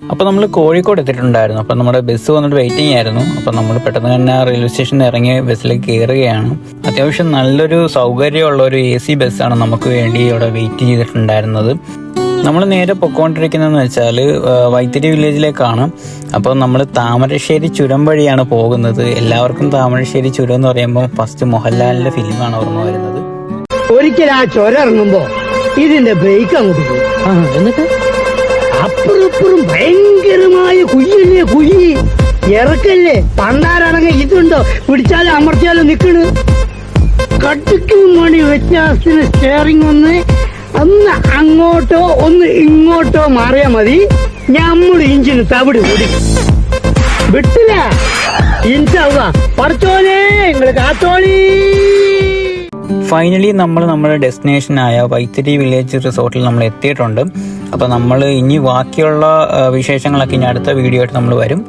അപ്പോൾ നമ്മൾ കോഴിക്കോട് എത്തിയിട്ടുണ്ടായിരുന്നു. അപ്പോൾ നമ്മുടെ ബസ് വന്നിട്ട് വെയിറ്റിംഗ് ആയിരുന്നു. അപ്പോൾ നമ്മൾ പെട്ടെന്ന് തന്നെ റെയിൽവേ സ്റ്റേഷനിൽ ഇറങ്ങി ബസ്സിലേക്ക് കയറുകയാണ്. അത്യാവശ്യം നല്ലൊരു സൗകര്യമുള്ള ഒരു AC ബസ്സാണ് നമുക്ക് വേണ്ടി ഇവിടെ വെയിറ്റ് ചെയ്തിട്ടുണ്ടായിരുന്നത്. നമ്മൾ നേരെ പൊക്കോണ്ടിരിക്കുന്നതെന്ന് വെച്ചാൽ വൈത്തിരി വില്ലേജിലേക്കാണ്. അപ്പോൾ നമ്മൾ താമരശ്ശേരി ചുരം വഴിയാണ് പോകുന്നത്. എല്ലാവർക്കും താമരശ്ശേരി ചുരം എന്ന് പറയുമ്പോൾ ഫസ്റ്റ് മോഹൻലാലിന്റെ ഫിലിമാണ് ഓർമ്മ വരുന്നത്. ഒരിക്കൽ ആ ചുരം ഇറങ്ങുമ്പോ ഇതിന്റെ ബ്രേക്ക് അങ്ങോട്ട് പോയി. എന്നിട്ട് അപ്പുറപ്പുറം ഭയങ്കരമായ കുയ്യല്ലേ, കുയ്യി ഇറക്കല്ലേ. പണ്ടാരാണെങ്കിൽ ഇതുണ്ടോ, പിടിച്ചാലും അമർത്തിയാലും നിക്കണ്. കട്ടിക്കും മണി വ്യത്യാസത്തിന് സ്റ്റിയറിംഗ് ഒന്ന് അങ്ങോട്ടോ ഒന്ന് ഇങ്ങോട്ടോ മാറിയാ മതി, ഞമ്മള് ഇഞ്ചിന് തവിട് കൂടി വിട്ടില്ല. ഇൻഷാല്ലാ പഠിച്ചോലേ നിങ്ങള് കാത്തോളി. ഫൈനലി നമ്മൾ നമ്മുടെ ഡെസ്റ്റിനേഷനായ വൈത്തിരി വില്ലേജ് റിസോർട്ടിൽ നമ്മൾ എത്തിയിട്ടുണ്ട്. അപ്പോൾ നമ്മൾ ഇനി ബാക്കിയുള്ള വിശേഷങ്ങളൊക്കെ ഇനി അടുത്ത വീഡിയോ ആയിട്ട് നമ്മൾ വരും.